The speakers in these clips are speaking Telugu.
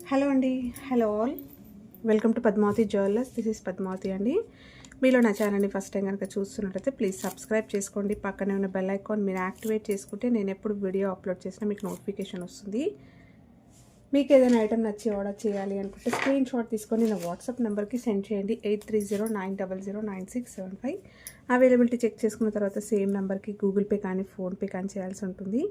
హలో అండి. Hello all. Welcome to Padmavathi Jewellers. This is Padmavathi అండి. మీలో నా ఛానల్ని ఫస్ట్ టైం కనుక చూస్తున్నట్లయితే ప్లీజ్ సబ్స్క్రైబ్ చేసుకోండి. పక్కనే ఉన్న బెల్ ఐకాన్ మీరు యాక్టివేట్ చేసుకుంటే నేను ఎప్పుడు వీడియో అప్లోడ్ చేసినా మీకు నోటిఫికేషన్ వస్తుంది. మీకు ఏదైనా ఐటమ్ నచ్చి ఆర్డర్ చేయాలి అనుకుంటే స్క్రీన్ షాట్ తీసుకొని నా వాట్సాప్ నెంబర్కి సెండ్ చేయండి. 8309009675. అవైలబిలిటీ చెక్ చేసుకున్న తర్వాత సేమ్ నెంబర్కి గూగుల్ పే కానీ ఫోన్పే కానీ చేయాల్సి ఉంటుంది.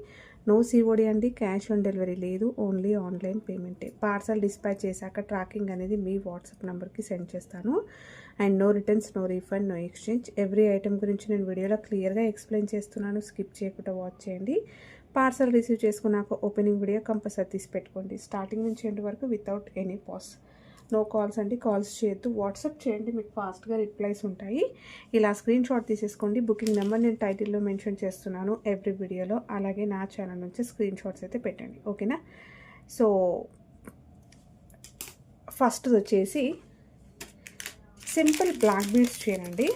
నో సిఓడి అండి, క్యాష్ ఆన్ డెలివరీ లేదు, ఓన్లీ ఆన్లైన్ పేమెంటే. పార్సల్ డిస్పాచ్ చేశాక ట్రాకింగ్ అనేది మీ వాట్సాప్ నెంబర్కి సెండ్ చేస్తాను. And no returns, no refund, no exchange. Every item గురించి నేను వీడియోలో క్లియర్గా ఎక్స్ప్లెయిన్ చేస్తున్నాను. స్కిప్ చేయకుండా వాచ్ చేయండి. పార్సల్ రిసీవ్ చేసుకున్నాక ఓపెనింగ్ వీడియో కంపల్సరీ తీసి పెట్టుకోండి. స్టార్టింగ్ నుంచి ఎండ్ వరకు without any pause. No calls అండి, కాల్స్ చేయొద్దు. వాట్సాప్ చేయండి, మీకు ఫాస్ట్గా రిప్లైస్ ఉంటాయి. ఇలా స్క్రీన్ షాట్ తీసేసుకోండి. బుకింగ్ నెంబర్ నేను టైటిల్లో మెన్షన్ చేస్తున్నాను ఎవ్రీ వీడియోలో. అలాగే నా ఛానల్ నుంచి స్క్రీన్ షాట్స్ అయితే పెట్టండి, ఓకేనా. సో ఫస్ట్ వచ్చేసి సింపుల్ బ్లాక్ బీడ్స్ చేయండి.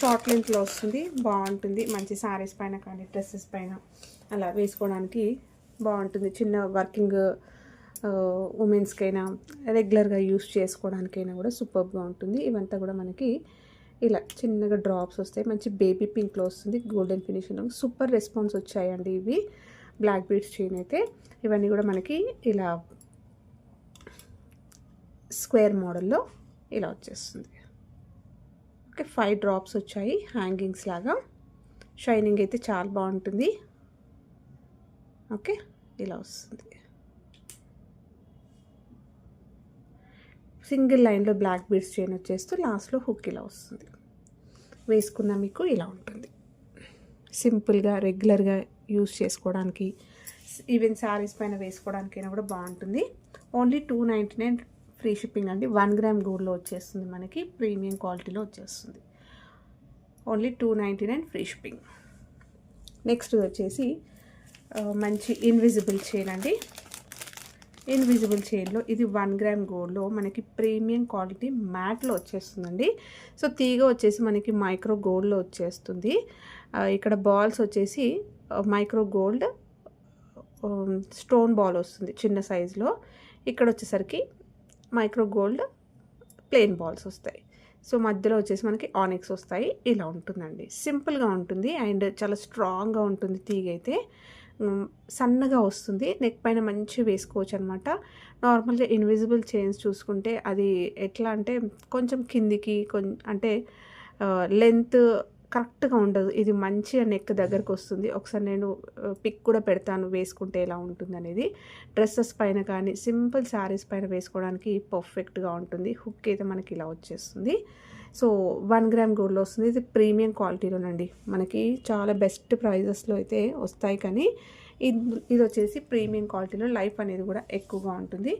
షార్ట్ లెంత్లో వస్తుంది, బాగుంటుంది. మంచి శారీస్ పైన కానీ డ్రెస్సెస్ పైన అలా వేసుకోవడానికి బాగుంటుంది. చిన్న వర్కింగ్ ఉమెన్స్కైనా రెగ్యులర్గా యూస్ చేసుకోవడానికైనా కూడా సూపర్గా ఉంటుంది. ఇవంతా కూడా మనకి ఇలా చిన్నగా డ్రాప్స్ వస్తాయి. మంచి బేబీ పింక్లో వస్తుంది, గోల్డెన్ ఫినిషింగ్లో. సూపర్ రెస్పాన్స్ వచ్చాయండి ఇవి బ్లాక్ బీడ్స్ చైన్ అయితే. ఇవన్నీ కూడా మనకి ఇలా స్క్వేర్ మోడల్లో ఇలా వచ్చేస్తుంది. ఓకే, 5 డ్రాప్స్ వచ్చాయి హ్యాంగింగ్స్ లాగా. షైనింగ్ అయితే చాలా బాగుంటుంది. ఓకే, ఇలా వస్తుంది. సింగిల్ లైన్లో బ్లాక్ బీడ్స్ చైన్ వచ్చేస్తూ లాస్ట్లో హుక్ ఇలా వస్తుంది. వేసుకున్న మీకు ఇలా ఉంటుంది. సింపుల్గా రెగ్యులర్గా యూస్ చేసుకోవడానికి, ఈవెన్ శారీస్ పైన వేసుకోవడానికైనా కూడా బాగుంటుంది. ఓన్లీ 299 ఫ్రీ షిప్పింగ్ అండి. 1 గ్రామ్ గోల్డ్లో వచ్చేస్తుంది మనకి, ప్రీమియం క్వాలిటీలో వచ్చేస్తుంది. Only 299 free shipping. నెక్స్ట్ వచ్చేసి మంచి ఇన్విజిబుల్ చైన్ అండి. ఇన్విజిబుల్ చైన్లో ఇది 1 గ్రామ్ గోల్డ్లో మనకి ప్రీమియం క్వాలిటీ మ్యాట్లో వచ్చేస్తుందండి. సో తీగ వచ్చేసి మనకి మైక్రో గోల్డ్లో వచ్చేస్తుంది. ఇక్కడ బాల్స్ వచ్చేసి మైక్రో గోల్డ్ స్టోన్ బాల్ వస్తుంది చిన్న సైజులో. ఇక్కడ వచ్చేసరికి మైక్రో గోల్డ్ ప్లెయిన్ బాల్స్ వస్తాయి. సో మధ్యలో వచ్చేసి మనకి ఆనిక్స్ వస్తాయి. ఇలా ఉంటుందండి, సింపుల్గా ఉంటుంది అండ్ చాలా స్ట్రాంగ్గా ఉంటుంది. తీగ అయితే సన్నగా వస్తుంది, నెక్ పైన మంచి వేసుకోవచ్చు అనమాట. నార్మల్గా ఇన్విజిబుల్ చైన్స్ చూసుకుంటే అది ఎట్లా అంటే కొంచెం కిందికి అంటే లెంత్ కరెక్ట్గా ఉండదు. ఇది మంచిగా నెక్ దగ్గరకు వస్తుంది. ఒకసారి నేను పిక్ కూడా పెడతాను వేసుకుంటే ఎలా ఉంటుంది అనేది. డ్రెస్సెస్ పైన కానీ సింపుల్ శారీస్ పైన వేసుకోవడానికి పర్ఫెక్ట్గా ఉంటుంది. హుక్ అయితే మనకి ఇలా వచ్చేస్తుంది. సో 1 గ్రామ్ గోల్డ్లో వస్తుంది. ఇది ప్రీమియం క్వాలిటీలోనండి. మనకి చాలా బెస్ట్ ప్రైజెస్లో అయితే వస్తాయి, కానీ ఇది వచ్చేసి ప్రీమియం క్వాలిటీలో లైఫ్ అనేది కూడా ఎక్కువగా ఉంటుంది.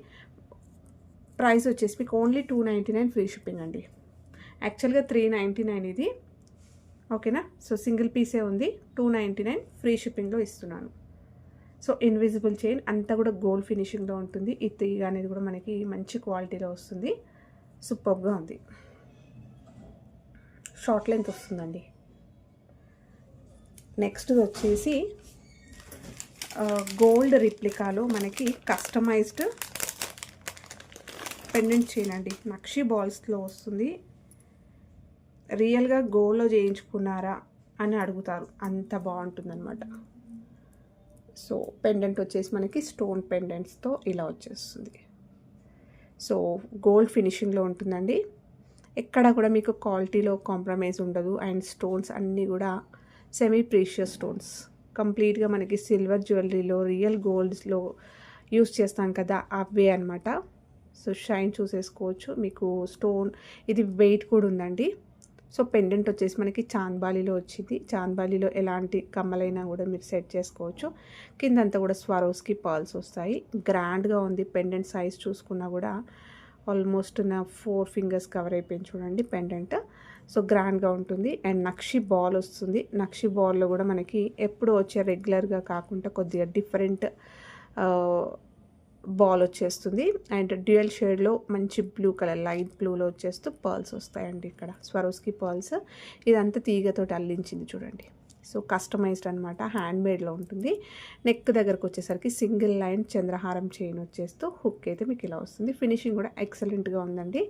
ప్రైస్ వచ్చేసి మీకు ఓన్లీ 299 ఫ్రీ షిప్పింగ్ అండి. యాక్చువల్గా 399 ఇది, ఓకేనా. సో సింగిల్ పీసే ఉంది, 299 ఫ్రీ షిప్పింగ్లో ఇస్తున్నాను. సో ఇన్విజిబుల్ చైన్ అంతా కూడా గోల్డ్ ఫినిషింగ్లో ఉంటుంది. ఈ తీగ అనేది కూడా మనకి మంచి క్వాలిటీలో వస్తుంది. సూపర్గా ఉంది. షార్ట్ లెంత్ వస్తుందండి. నెక్స్ట్ వచ్చేసి గోల్డ్ రిప్లికాలో మనకి కస్టమైజ్డ్ పెండెంట్ చైన్ అండి. నక్షి బాల్స్లో వస్తుంది. రియల్గా గోల్డ్లో చేయించుకున్నారా అని అడుగుతారు, అంత బాగుంటుందన్నమాట. సో పెండెంట్ వచ్చేసి మనకి స్టోన్ పెండెంట్స్తో ఇలా వచ్చేస్తుంది. సో గోల్డ్ ఫినిషింగ్లో ఉంటుందండి. ఎక్కడ కూడా మీకు క్వాలిటీలో కాంప్రమైజ్ ఉండదు. అండ్ స్టోన్స్ అన్నీ కూడా సెమీ ప్రీషియస్ స్టోన్స్. కంప్లీట్గా మనకి సిల్వర్ జ్యువెలరీలో రియల్ గోల్డ్స్లో యూస్ చేస్తాం కదా, అవే అనమాట. సో షైన్ చూసేసుకోవచ్చు. మీకు స్టోన్ ఇది వెయిట్ కూడా ఉందండి. సో పెండెంట్ వచ్చేసి మనకి చాంద్బాలిలో వచ్చింది. చాంద్బాలిలో ఎలాంటి కమ్మలైనా కూడా మీరు సెట్ చేసుకోవచ్చు. కిందంతా కూడా స్వరోస్కి పర్ల్స్ వస్తాయి. గ్రాండ్గా ఉంది. పెండెంట్ సైజ్ చూసుకున్నా కూడా ఆల్మోస్ట్ నా 4 ఫింగర్స్ కవర్ అయిపోయింది చూడండి పెండెంట్. సో గ్రాండ్గా ఉంటుంది. అండ్ నక్షి బాల్ వస్తుంది. నక్షి బాల్లో కూడా మనకి ఎప్పుడు వచ్చే రెగ్యులర్గా కాకుండా కొద్దిగా డిఫరెంట్ బాల్ వచ్చేస్తుంది. అండ్ డ్యూయల్ షేడ్లో మంచి బ్లూ కలర్ లైట్ బ్లూలో వచ్చేస్తూ పర్ల్స్ వస్తాయండి. ఇక్కడ స్వరోస్కి పర్ల్స్. ఇదంతా తీగతోటి అల్లించింది చూడండి. సో కస్టమైజ్డ్ అనమాట, హ్యాండ్మేడ్లో ఉంటుంది. నెక్ దగ్గరకు వచ్చేసరికి సింగిల్ లైన్ చంద్రహారం చైన్ వచ్చేస్తూ హుక్ అయితే మీకు ఇలా వస్తుంది. ఫినిషింగ్ కూడా ఎక్సలెంట్గా ఉందండి.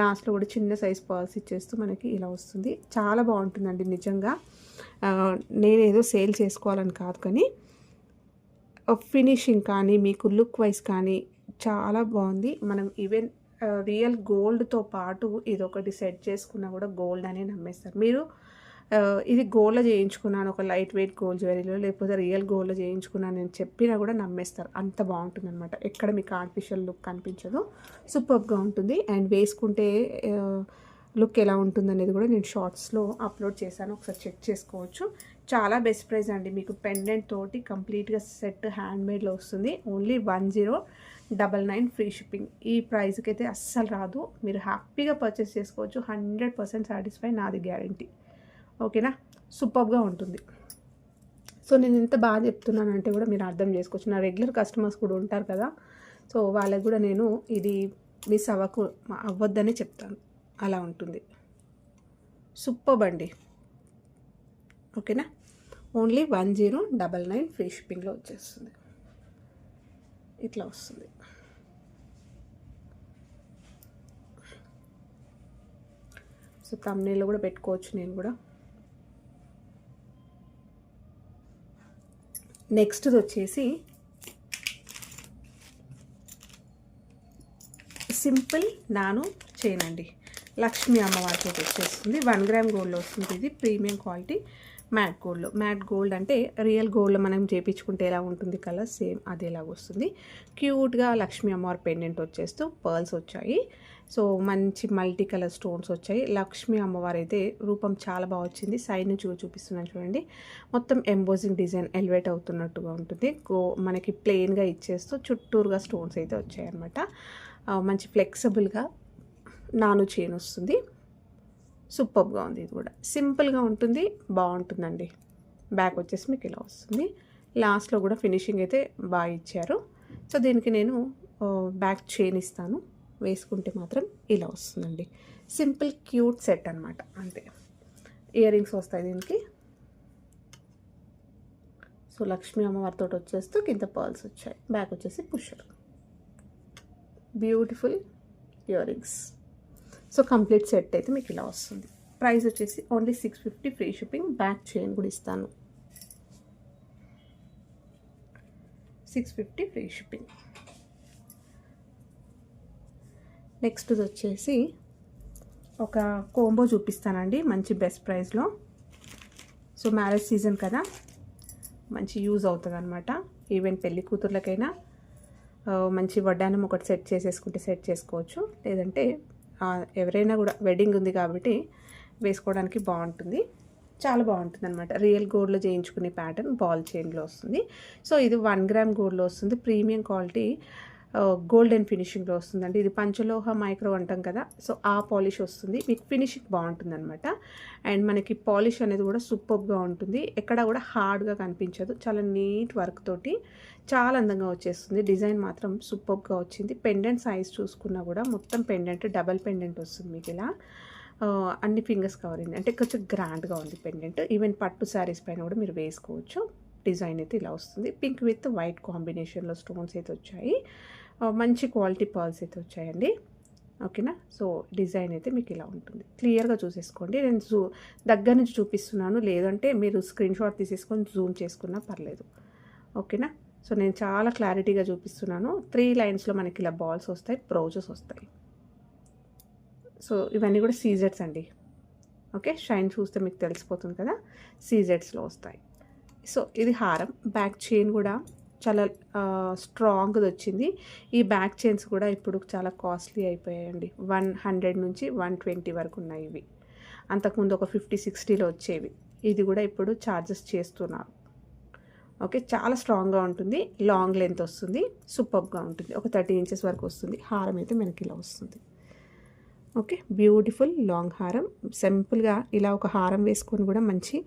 లాస్ట్లో కూడా చిన్న సైజ్ పర్ల్స్ ఇచ్చేస్తూ మనకి ఇలా వస్తుంది. చాలా బాగుంటుందండి నిజంగా. నేనేదో సేల్ చేసుకోవాలని కాదు, కానీ ఫినిషింగ్ కానీ మీకు లుక్ వైజ్ కానీ చాలా బాగుంది. మనం ఈవెన్ రియల్ గోల్డ్తో పాటు ఇదొకటి సెట్ చేసుకున్నా కూడా గోల్డ్ అనే నమ్మేస్తారు. మీరు ఇది గోల్డ్లో చేయించుకున్నాను, ఒక లైట్ వెయిట్ గోల్డ్ జ్యువెలరీలో, లేకపోతే రియల్ గోల్డ్లో చేయించుకున్నాను నేను చెప్పినా కూడా నమ్మేస్తారు. అంత బాగుంటుంది అనమాట. ఎక్కడ మీకు ఆర్టిఫిషియల్ లుక్ కనిపించదు. సూపర్గా ఉంటుంది. అండ్ వేసుకుంటే లుక్ ఎలా ఉంటుంది అనేది కూడా నేను షార్ట్స్లో అప్లోడ్ చేశాను, ఒకసారి చెక్ చేసుకోవచ్చు. చాలా బెస్ట్ ప్రైస్ అండి. మీకు పెండెంట్ తోటి కంప్లీట్గా సెట్ హ్యాండ్మేడ్లో వస్తుంది. Only 1099 free shipping. ఈ ప్రైస్కి అయితే అస్సలు రాదు. మీరు హ్యాపీగా పర్చేస్ చేసుకోవచ్చు. 100% సాటిస్ఫై, నాది గ్యారంటీ. ఓకేనా, సూపర్గా ఉంటుంది. సో నేను ఎంత బాగా చెప్తున్నానంటే కూడా మీరు అర్థం చేసుకోవచ్చు. నా రెగ్యులర్ కస్టమర్స్ కూడా ఉంటారు కదా, సో వాళ్ళకి కూడా నేను ఇది మిస్ అవ్వద్దని చెప్తాను. అలా ఉంటుంది. సూపర్ అండి. ఓకేనా, ఓన్లీ 1099 ఫ్రీ షిప్పింగ్లో వచ్చేస్తుంది. ఇట్లా వస్తుంది. సో థంబ్నెయిల్లో కూడా పెట్టుకోవచ్చు నేను కూడా. నెక్స్ట్ది వచ్చేసి సింపుల్ నాను చైన్ అండి. లక్ష్మీ అమ్మవారితో వచ్చేస్తుంది. 1 గ్రామ్ గోల్డ్లో వస్తుంది. ఇది ప్రీమియం క్వాలిటీ మ్యాట్ గోల్డ్లో. మ్యాట్ గోల్డ్ అంటే రియల్ గోల్డ్లో మనం చేయించుకుంటే ఎలా ఉంటుంది కలర్, సేమ్ అది ఎలాగ వస్తుంది. క్యూట్గా లక్ష్మీ అమ్మవారి పెండెంట్ వచ్చేస్తూ పర్ల్స్ వచ్చాయి. సో మంచి మల్టీ కలర్ స్టోన్స్ వచ్చాయి. లక్ష్మీ అమ్మవారు అయితే రూపం చాలా బాగా వచ్చింది. సైడ్ నుంచి చూపిస్తున్నాను చూడండి. మొత్తం ఎంబోజింగ్ డిజైన్ ఎలివేట్ అవుతున్నట్టుగా ఉంటుంది. మనకి ప్లెయిన్గా ఇచ్చేస్తూ చుట్టూరుగా స్టోన్స్ అయితే వచ్చాయన్నమాట. మంచి ఫ్లెక్సిబుల్గా నాను చైన్ వస్తుంది. సూపర్గా ఉంది. ఇది కూడా సింపుల్గా ఉంటుంది, బాగుంటుందండి. బ్యాక్ వచ్చేసి మీకు ఇలా వస్తుంది. లాస్ట్లో కూడా ఫినిషింగ్ అయితే బాగా ఇచ్చారు. సో దీనికి నేను బ్యాక్ చైన్ ఇస్తాను. వేసుకుంటే మాత్రం ఇలా వస్తుందండి. సింపుల్ క్యూట్ సెట్ అనమాట. అంతే. ఇయర్ రింగ్స్ వస్తాయి దీనికి. సో లక్ష్మీ అమ్మవారితో వచ్చేస్తూ కింద పర్ల్స్ వచ్చాయి. బ్యాక్ వచ్చేసి pusher. Beautiful ear rings. So complete set అయితే మీకు ఇలా వస్తుంది. ప్రైస్ వచ్చేసి only 650 free shipping. Back chain కూడా ఇస్తాను. 650 ఫ్రీ షిప్పింగ్. నెక్స్ట్ వచ్చేసి ఒక కోంబో చూపిస్తానండి మంచి బెస్ట్ ప్రైస్లో. సో మ్యారేజ్ సీజన్ కదా, మంచి యూజ్ అవుతుంది అనమాట. ఈవెన్ పెళ్లి కూతుర్లకైనా మంచి వడ్డానం ఒకటి సెట్ చేసుకోవచ్చు. లేదంటే ఎవరైనా కూడా వెడ్డింగ్ ఉంది కాబట్టి వేసుకోవడానికి బాగుంటుంది. చాలా బాగుంటుంది అనమాట. రియల్ గోల్డ్లో చేయించుకునే ప్యాటర్న్ బాల్ చైన్లో వస్తుంది. సో ఇది 1 గ్రామ్ గోల్డ్లో వస్తుంది. ప్రీమియం క్వాలిటీ గోల్డెన్ ఫినిషింగ్లో వస్తుందండి. ఇది పంచలోహ మైక్రో అంటాం కదా, సో ఆ పాలిష్ వస్తుంది. మీకు ఫినిషింగ్ బాగుంటుంది అనమాట. అండ్ మనకి పాలిష్ అనేది కూడా సూపర్గా ఉంటుంది. ఎక్కడ కూడా హార్డ్గా కనిపించదు. చాలా నీట్ వర్క్ తోటి చాలా అందంగా వచ్చేస్తుంది. డిజైన్ మాత్రం సూపర్గా వచ్చింది. పెండెంట్ సైజ్ చూసుకున్నా కూడా మొత్తం పెండెంట్ డబల్ పెండెంట్ వస్తుంది మీకు ఇలా. అన్ని ఫింగర్స్ కవర్ అయింది. అంటే కొంచెం గ్రాండ్గా ఉంది పెండెంట్. ఈవెన్ పట్టు శారీస్ పైన కూడా మీరు వేసుకోవచ్చు. డిజైన్ అయితే ఇలా వస్తుంది. పింక్ విత్ వైట్ కాంబినేషన్లో స్టోన్స్ అయితే వచ్చాయి. మంచి క్వాలిటీ పర్ల్స్ అయితే వచ్చాయండి. ఓకేనా. సో డిజైన్ అయితే మీకు ఇలా ఉంటుంది. క్లియర్గా చూసేసుకోండి. నేను దగ్గర నుంచి చూపిస్తున్నాను, లేదంటే మీరు స్క్రీన్ షాట్ తీసేసుకొని జూమ్ చేసుకున్నా పర్లేదు. ఓకేనా. సో నేను చాలా క్లారిటీగా చూపిస్తున్నాను. 3 లైన్స్లో మనకి ఇలా బాల్స్ వస్తాయి, బ్రౌజెస్ వస్తాయి. సో ఇవన్నీ కూడా సీజెడ్స్ అండి. ఓకే, షైన్ చూస్తే మీకు తెలిసిపోతుంది కదా, సీజెడ్స్లో వస్తాయి. సో ఇది హారం. బ్యాక్ చైన్ కూడా చాలా స్ట్రాంగ్ది వచ్చింది. ఈ బ్యాక్ చైన్స్ కూడా ఇప్పుడు చాలా కాస్ట్లీ అయిపోయాయండి. 100 నుంచి 120 వరకు ఉన్నాయి ఇవి. అంతకుముందు ఒక 50-60లో వచ్చేవి. ఇది కూడా ఇప్పుడు ఛార్జెస్ చేస్తున్నారు. ఓకే, చాలా స్ట్రాంగ్గా ఉంటుంది. లాంగ్ లెంత్ వస్తుంది. సూపర్గా ఉంటుంది. ఒక 30 ఇంచెస్ వరకు వస్తుంది. హారం అయితే మనకి ఇలా వస్తుంది. ఓకే, బ్యూటిఫుల్ లాంగ్ హారం. సింపుల్గా ఇలా ఒక హారం వేసుకొని కూడా మంచి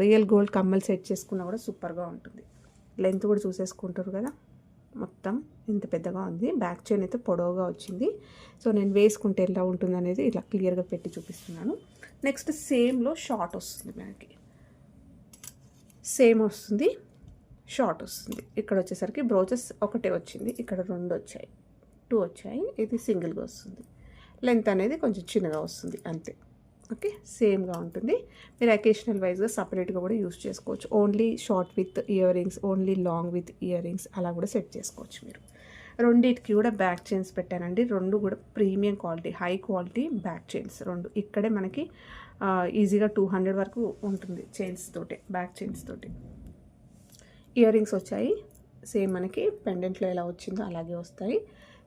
రియల్ గోల్డ్ కమ్మలు సెట్ చేసుకున్నా కూడా సూపర్గా ఉంటుంది. లెంత్ కూడా చూసేసుకుంటారు కదా, మొత్తం ఇంత పెద్దగా ఉంది. బ్యాక్ చైన్ అయితే పొడవుగా వచ్చింది. సో నేను వేసుకుంటే ఎలా ఉంటుంది అనేది ఇలా క్లియర్గా పెట్టి చూపిస్తున్నాను. నెక్స్ట్ సేమ్లో షార్ట్ వస్తుంది మనకి. సేమ్ వస్తుంది, షార్ట్ వస్తుంది. ఇక్కడ వచ్చేసరికి బ్రోచెస్ ఒకటే వచ్చింది, ఇక్కడ 2 వచ్చాయి, 2 వచ్చాయి. ఇది సింగిల్గా వస్తుంది. లెంత్ అనేది కొంచెం చిన్నగా వస్తుంది అంతే. ఓకే, సేమ్గా ఉంటుంది. మీరు అకేషనల్ వైజ్గా సపరేట్గా కూడా యూస్ చేసుకోవచ్చు. Only short with ear rings, only long with ear rings అలా కూడా సెట్ చేసుకోవచ్చు మీరు. రెండింటికి కూడా బ్యాక్ చైన్స్ పెట్టానండి. 2 కూడా premium quality, high quality back chains 2. ఇక్కడే మనకి ఈజీగా 200 వరకు ఉంటుంది చైన్స్ తోటి, బ్యాక్ చైన్స్ తోటి. ఇయర్ రింగ్స్ వచ్చాయి, సేమ్ మనకి పెండెంట్లో ఎలా వచ్చిందో అలాగే వస్తాయి.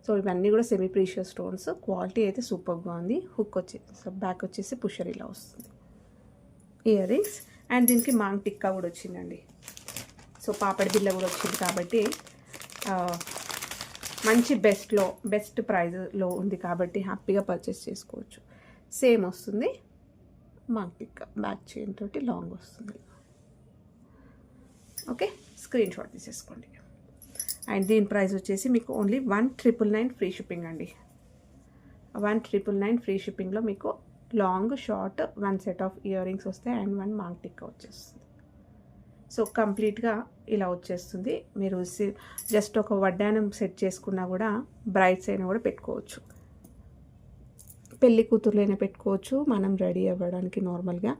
సో ఇవన్నీ కూడా సెమీ ప్రీషియస్ స్టోన్స్. క్వాలిటీ అయితే సూపర్గా ఉంది. హుక్ వచ్చేసి బ్యాక్ వచ్చేసి పుషర్ ఇలా వస్తుంది. ఇయర్ రింగ్స్ అండ్ దీనికి మాంగ్ టిక్కా కూడా వచ్చిందండి. సో పాపడి బిల్ల కూడా వచ్చింది కాబట్టి మంచి బెస్ట్ ప్రైజ్లో ఉంది కాబట్టి హ్యాపీగా పర్చేస్ చేసుకోవచ్చు. సేమ్ వస్తుంది, మాంగ్ టిక్కా బ్యాక్ చైన్ తోటి లాంగ్ వస్తుంది. ఓకే, స్క్రీన్ షాట్ తీసేసుకోండి. అండ్ దీని ప్రైస్ వచ్చేసి మీకు ఓన్లీ 1999 ఫ్రీ షిప్పింగ్ అండి. 1999 ఫ్రీ షిప్పింగ్లో మీకు long short 1 set of ear rings వస్తాయి అండ్ 1 మాంగ్ టిక్కా వచ్చేస్తుంది. సో కంప్లీట్గా ఇలా వచ్చేస్తుంది. మీరు జస్ట్ ఒక వడ్డానం సెట్ చేసుకున్నా కూడా బ్రైడ్స్ అయినా కూడా పెట్టుకోవచ్చు, పెళ్ళి కూతుర్లైనా పెట్టుకోవచ్చు, మనం రెడీ అవ్వడానికి నార్మల్గా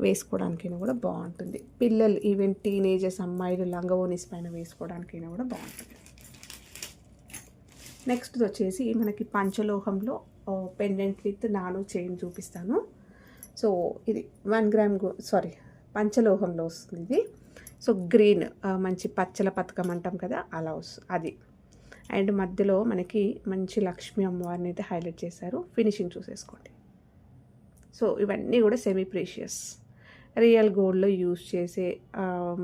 వేసుకోవడానికైనా కూడా బాగుంటుంది. పిల్లలు ఈవెన్ టీనేజర్స్ అమ్మాయిలు లంగవోనీస్ పైన వేసుకోవడానికైనా కూడా బాగుంటుంది. నెక్స్ట్ వచ్చేసి మనకి పంచలోహంలో పెండెంట్ విత్ నాను చైన్ చూపిస్తాను. సో ఇది 1 గ్రామ్ పంచలోహంలో వస్తుంది ఇది. సో గ్రీన్ మంచి పచ్చల పథకం అంటాం కదా, అలా వస్తుంది అది. అండ్ మధ్యలో మనకి మంచి లక్ష్మీ అమ్మవారిని అయితే హైలైట్ చేశారు. ఫినిషింగ్ చూసేసుకోండి. సో ఇవన్నీ కూడా సెమీ ప్రీషియస్ రియల్ గోల్డ్లో యూజ్ చేసే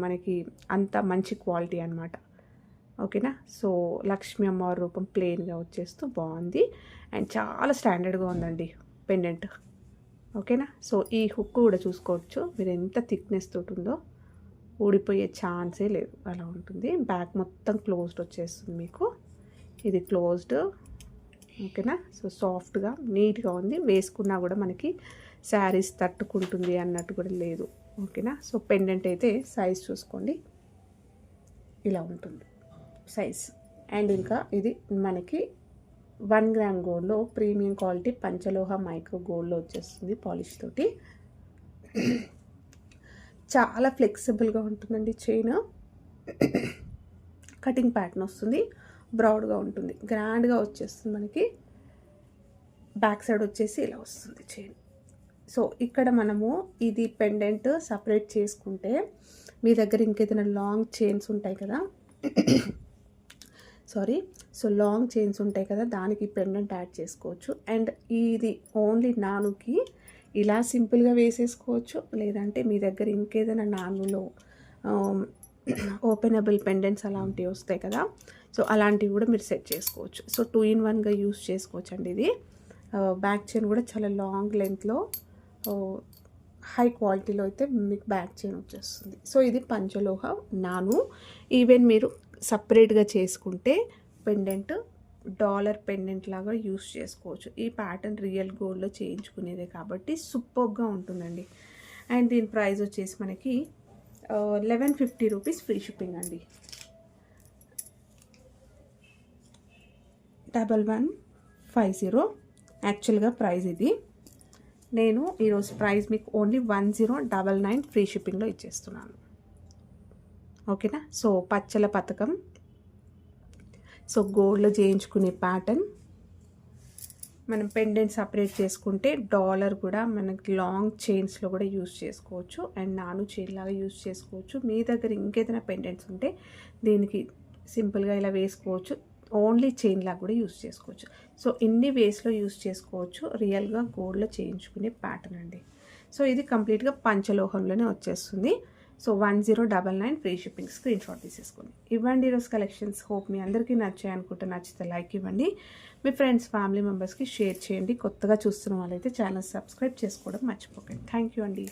మనకి అంత మంచి క్వాలిటీ అనమాట. ఓకేనా. సో లక్ష్మీ అమ్మవారి రూపం ప్లెయిన్గా వచ్చేస్తూ బాగుంది అండ్ చాలా స్టాండర్డ్గా ఉందండి పెండెంట్. ఓకేనా. సో ఈ హుక్ కూడా చూసుకోవచ్చు మీరు ఎంత థిక్నెస్ తోటి ఉందో, ఊడిపోయే ఛాన్సే లేదు, అలా ఉంటుంది. బ్యాక్ మొత్తం క్లోజ్డ్ వచ్చేస్తుంది మీకు, ఇది క్లోజ్డ్. ఓకేనా. సో సాఫ్ట్గా నీట్గా ఉంది, వేసుకున్నా కూడా మనకి శారీస్ తట్టుకుంటుంది అన్నట్టు కూడా లేదు. ఓకేనా. సో పెండెంట్ అయితే సైజ్ చూసుకోండి, ఇలా ఉంటుంది సైజ్. అండ్ ఇంకా ఇది మనకి 1 గ్రామ్ గోల్డ్లో ప్రీమియం క్వాలిటీ పంచలోహ మైక్రో గోల్డ్లో వచ్చేస్తుంది పాలిష్ తోటి. చాలా ఫ్లెక్సిబుల్గా ఉంటుందండి చైన్. కటింగ్ ప్యాటర్న్ వస్తుంది, బ్రాడ్గా ఉంటుంది, గ్రాండ్గా వచ్చేస్తుంది మనకి. బ్యాక్ సైడ్ వచ్చేసి ఇలా వస్తుంది చైన్. సో ఇక్కడ మనము ఇది పెండెంట్ సపరేట్ చేసుకుంటే మీ దగ్గర ఇంకేదైనా లాంగ్ చైన్స్ ఉంటాయి కదా, సో లాంగ్ చైన్స్ ఉంటాయి కదా, దానికి పెండెంట్ యాడ్ చేసుకోవచ్చు. అండ్ ఇది ఓన్లీ నానుకి ఇలా సింపుల్గా వేసేసుకోవచ్చు, లేదంటే మీ దగ్గర ఇంకేదైనా నానులో ఓపెనబుల్ పెండెంట్స్ అలాంటివి వస్తాయి కదా, సో అలాంటివి కూడా మీరు సెట్ చేసుకోవచ్చు. సో 2 in 1గా యూస్ చేసుకోవచ్చు అండి. ఇది బ్యాక్ చైన్ కూడా చాలా లాంగ్ లెంత్లో హై క్వాలిటీలో అయితే మీకు బ్యాక్ చైన్ వచ్చేస్తుంది. సో ఇది పంచలోహ నాను. ఈవెన్ మీరు సపరేట్గా చేసుకుంటే పెండెంట్ డాలర్ పెండెంట్ లాగా యూస్ చేసుకోవచ్చు. ఈ ప్యాటర్న్ రియల్ గోల్డ్లో చేయించుకునేదే కాబట్టి సూపర్గా ఉంటుందండి. అండ్ దీని ప్రైస్ వచ్చేసి మనకి 1150 రూపీస్ ఫ్రీ షిప్పింగ్ అండి. 1150 యాక్చువల్గా ప్రైస్ ఇది. నేను ఈరోజు ప్రైస్ మీకు ఓన్లీ 1099 ఫ్రీ షిప్పింగ్లో ఇచ్చేస్తున్నాను. ఓకేనా. సో పచ్చల పథకం, సో గోల్డ్లో చేయించుకునే ప్యాటర్న్. మనం పెండెంట్ సపరేట్ చేసుకుంటే డాలర్ కూడా మనకి లాంగ్ చైన్స్లో కూడా యూస్ చేసుకోవచ్చు అండ్ నాను చైన్ లాగా యూస్ చేసుకోవచ్చు. మీ దగ్గర ఇంకేదైనా పెండెంట్స్ ఉంటే దీనికి సింపుల్గా ఇలా వేసుకోవచ్చు, ఓన్లీ చైన్ లాగా కూడా యూస్ చేసుకోవచ్చు. సో ఇన్ని వేస్లో యూస్ చేసుకోవచ్చు. రియల్గా గోల్డ్లో చేయించుకునే ప్యాటర్న్ అండి. సో ఇది కంప్లీట్గా పంచలోహంలోనే వచ్చేస్తుంది. So 1099 free shipping. Screen shot తీసేసుకోండి. ఇవ్వండి ఈరోజు కలెక్షన్స్. హోప్ మీ అందరికీ నచ్చాయి అనుకుంటే, నచ్చితే లైక్ ఇవ్వండి, మీ ఫ్రెండ్స్ ఫ్యామిలీ మెంబర్స్కి షేర్ చేయండి. కొత్తగా చూస్తున్న వాళ్ళైతే ఛానల్ సబ్స్క్రైబ్ చేసుకోవడం మర్చిపోకండి. థ్యాంక్ యూ అండి.